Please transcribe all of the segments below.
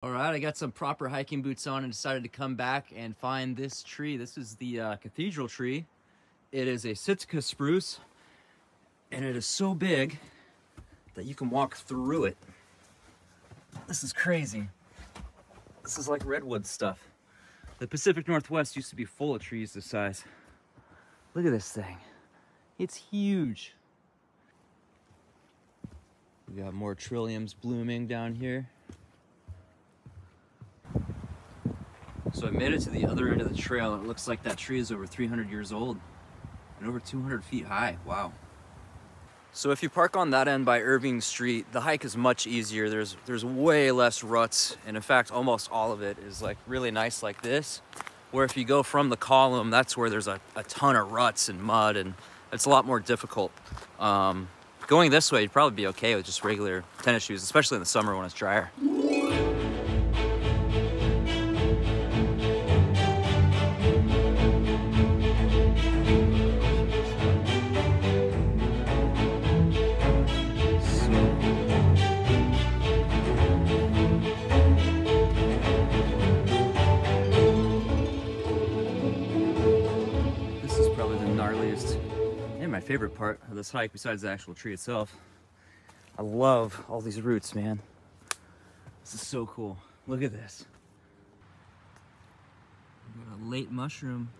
All right, I got some proper hiking boots on and decided to come back and find this tree. This is the Cathedral tree. It is a Sitka spruce, and it is so big that you can walk through it. This is crazy. This is like redwood stuff. The Pacific Northwest used to be full of trees this size. Look at this thing. It's huge. We got more trilliums blooming down here. So I made it to the other end of the trail. It looks like that tree is over 300 years old and over 200 feet high. Wow. So if you park on that end by Irving Street, the hike is much easier. There's way less ruts, and in fact, almost all of it is like really nice like this. Where if you go from the column, that's where there's a ton of ruts and mud, and it's a lot more difficult. Going this way, you'd probably be okay with just regular tennis shoes, especially in the summer when it's drier. My favorite part of this hike, besides the actual tree itself, I love all these roots, man. This is so cool. Look at this. We got a late mushroom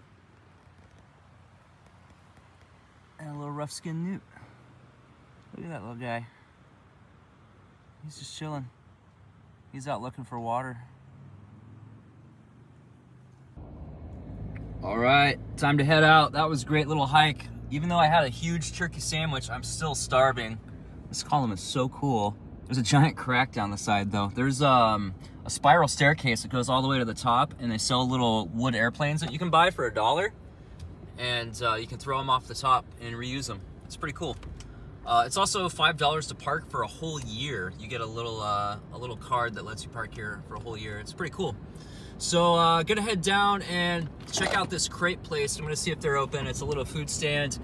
and a little rough-skinned newt. Look at that little guy. He's just chilling. He's out looking for water. All right, time to head out. That was a great little hike. Even though I had a huge turkey sandwich, I'm still starving. This column is so cool. There's a giant crack down the side though. There's a spiral staircase that goes all the way to the top, and they sell little wood airplanes that you can buy for $1. And you can throw them off the top and reuse them. It's pretty cool. It's also $5 to park for a whole year. You get a little card that lets you park here for a whole year. It's pretty cool. So gonna head down and check out this crepe place. I'm gonna see if they're open. It's a little food stand.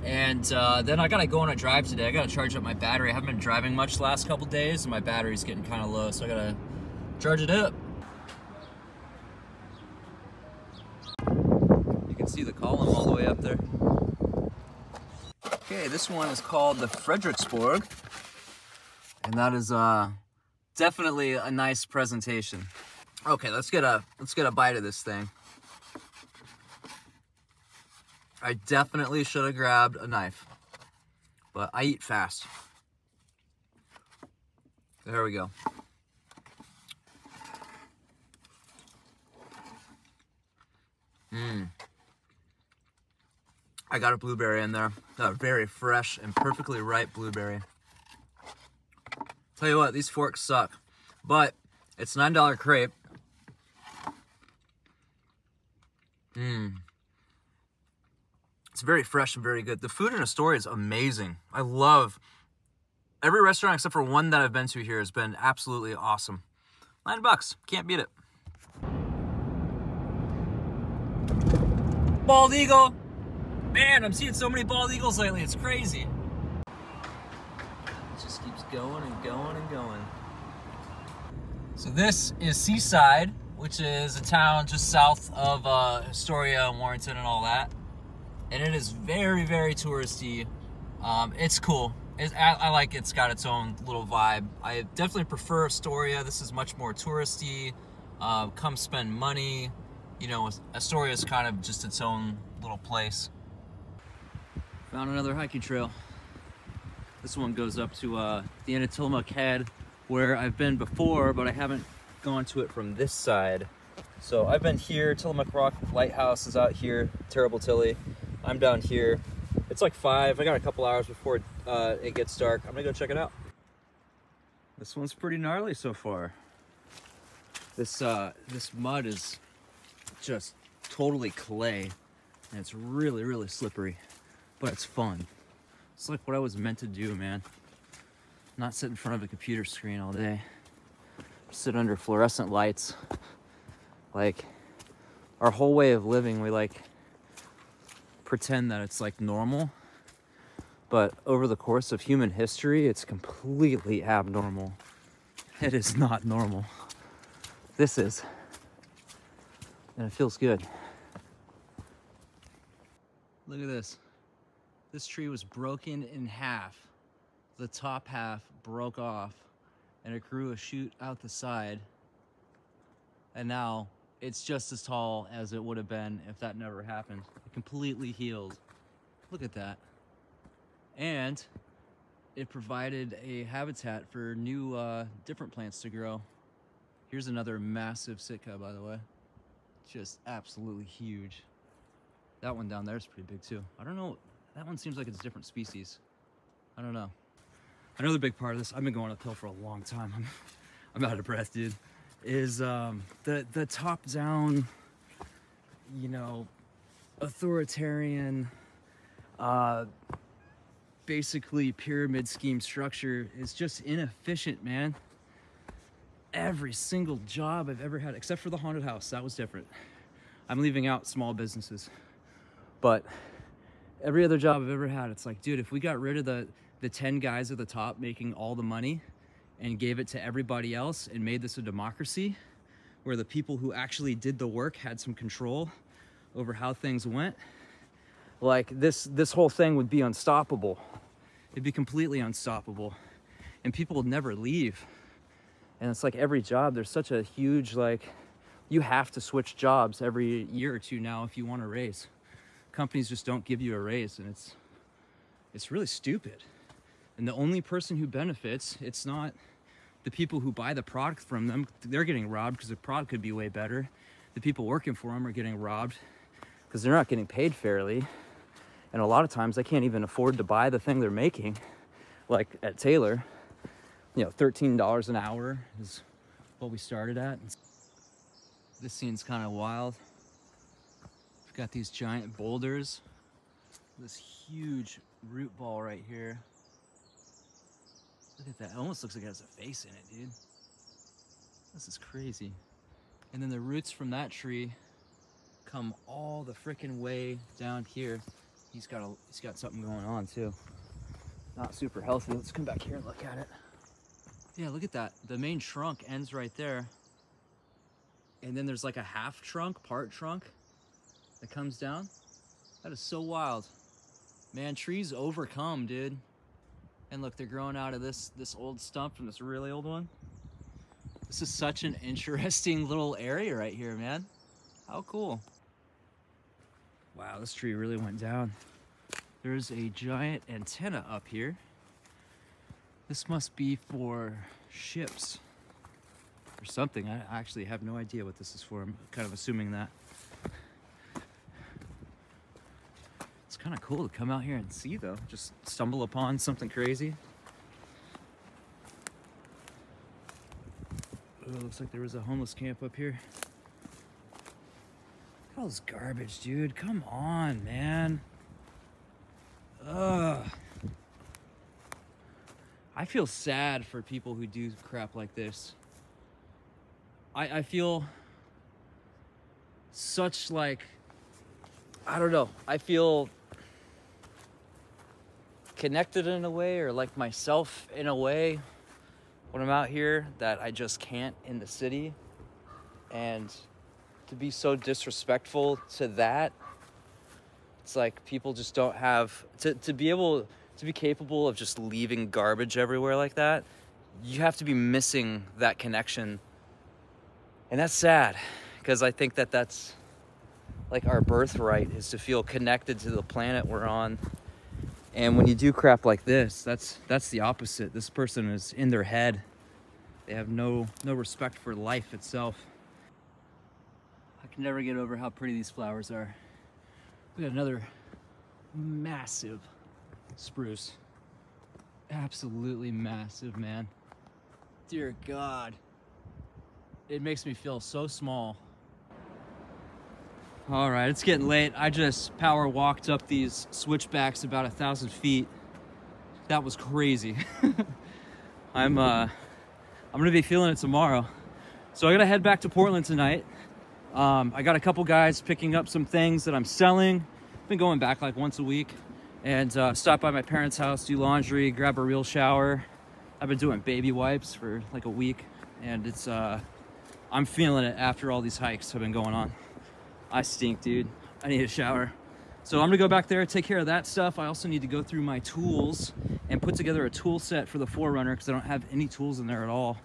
And then I gotta go on a drive today. I gotta charge up my battery. I haven't been driving much the last couple days, and my battery's getting kind of low, so I gotta charge it up. You can see the column all the way up there. Okay, this one is called the Fredericksborg, and that is definitely a nice presentation. Okay, let's get a bite of this thing. I definitely should have grabbed a knife, but I eat fast. There we go. I got a blueberry in there. Got a very fresh and perfectly ripe blueberry. Tell you what, these forks suck, but it's $9 crepe. It's very fresh and very good. The food in Astoria is amazing. I love every restaurant except for one that I've been to here has been absolutely awesome. $9, can't beat it. Bald eagle. Man, I'm seeing so many bald eagles lately. It's crazy. It just keeps going and going and going. So this is Seaside, which is a town just south of Astoria and Warrenton and all that. And it is very, very touristy. It's cool. I like it's got its own little vibe. I definitely prefer Astoria. This is much more touristy. Come spend money. You know, Astoria is kind of just its own little place. Found another hiking trail. This one goes up to the end of Tillamook Head, where I've been before, but I haven't gone to it from this side. So I've been here. Tillamook Rock Lighthouse is out here. Terrible Tilly. I'm down here. It's like 5. I got a couple hours before it gets dark. I'm gonna go check it out. This one's pretty gnarly so far. This mud is just totally clay, and it's really, really slippery, but it's fun. It's like what I was meant to do, man. Not sit in front of a computer screen all day. Sit under fluorescent lights. Like, our whole way of living, we like pretend that it's like normal, but over the course of human history, it's completely abnormal. It is not normal. this is. And it feels good. Look at this. This tree was broken in half. The top half broke off and it grew a shoot out the side. And now it's just as tall as it would have been if that never happened. It completely healed. Look at that. And it provided a habitat for new, different plants to grow. Here's another massive Sitka, by the way. Just absolutely huge. That one down there is pretty big too. I don't know, that one seems like it's a different species. I don't know. Another big part of this, I've been going uphill for a long time. I'm out of breath, dude. Is the top-down, you know, authoritarian, basically pyramid scheme structure is just inefficient, man. Every single job I've ever had, except for the haunted house, that was different. I'm leaving out small businesses. But every other job I've ever had, it's like, dude, if we got rid of the 10 guys at the top making all the money and gave it to everybody else and made this a democracy where the people who actually did the work had some control over how things went, like this whole thing would be unstoppable. It'd be completely unstoppable. And people would never leave. And it's like every job, there's such a huge, like, you have to switch jobs every year or two now if you want a raise. Companies just don't give you a raise, and it's really stupid. And the only person who benefits, it's not the people who buy the product from them. They're getting robbed because the product could be way better. The people working for them are getting robbed because they're not getting paid fairly. And a lot of times they can't even afford to buy the thing they're making. Like at Taylor, you know, $13 an hour is what we started at. This scene's kind of wild. We've got these giant boulders. This huge root ball right here. Look at that. It almost looks like it has a face in it, dude. This is crazy. And then the roots from that tree come all the freaking way down here. He's got something going on too. Not super healthy. Let's come back here and look at it. Yeah, look at that. The main trunk ends right there. And then there's like a half trunk, part trunk that comes down. That is so wild. Man, trees overcome, dude. And look, they're growing out of this old stump from this really old one. This is such an interesting little area right here, man. How cool. Wow, this tree really went down. There's a giant antenna up here. This must be for ships or something. I actually have no idea what this is for. I'm kind of assuming that. It's kind of cool to come out here and see, though. Just stumble upon something crazy. Oh, looks like there was a homeless camp up here. Look at all this garbage, dude. Come on, man. Ugh. I feel sad for people who do crap like this. I feel such like, I don't know. I feel connected in a way, or like myself in a way when I'm out here that I just can't in the city. And to be so disrespectful to that, it's like people just don't have to be capable of just leaving garbage everywhere like that. You have to be missing that connection. And that's sad, because I think that that's like our birthright, is to feel connected to the planet we're on. And when you do crap like this, that's the opposite. This person is in their head. They have no respect for life itself. I can never get over how pretty these flowers are. We got another massive spruce. Absolutely massive, man. Dear God. It makes me feel so small. All right, it's getting late. I just power walked up these switchbacks about 1,000 feet. That was crazy. I'm gonna be feeling it tomorrow. So I gotta head back to Portland tonight. I got a couple guys picking up some things that I'm selling. I've been going back like once a week, and stop by my parents' house, do laundry, grab a real shower. I've been doing baby wipes for like a week, and it's I'm feeling it after all these hikes have been going on. I stink, dude. I need a shower. So I'm gonna go back there, take care of that stuff. I also need to go through my tools and put together a tool set for the 4Runner because I don't have any tools in there at all.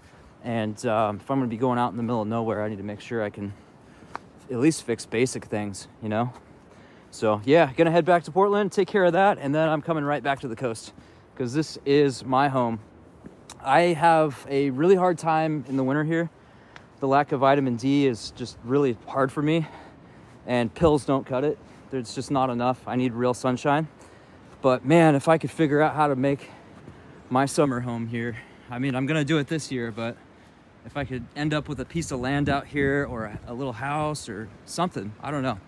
And if I'm gonna be going out in the middle of nowhere, I need to make sure I can at least fix basic things, you know? So yeah, gonna head back to Portland, take care of that, and then I'm coming right back to the coast because this is my home. I have a really hard time in the winter here. The lack of vitamin D is just really hard for me, and pills don't cut it. There's just not enough. I need real sunshine. But man, if I could figure out how to make my summer home here, I mean, I'm gonna do it this year, but if I could end up with a piece of land out here or a little house or something, I don't know.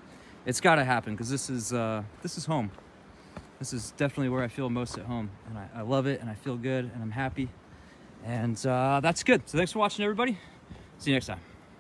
It's gotta happen because this is home. This is definitely where I feel most at home, and I love it, and I feel good, and I'm happy, and that's good. So thanks for watching, everybody. See you next time.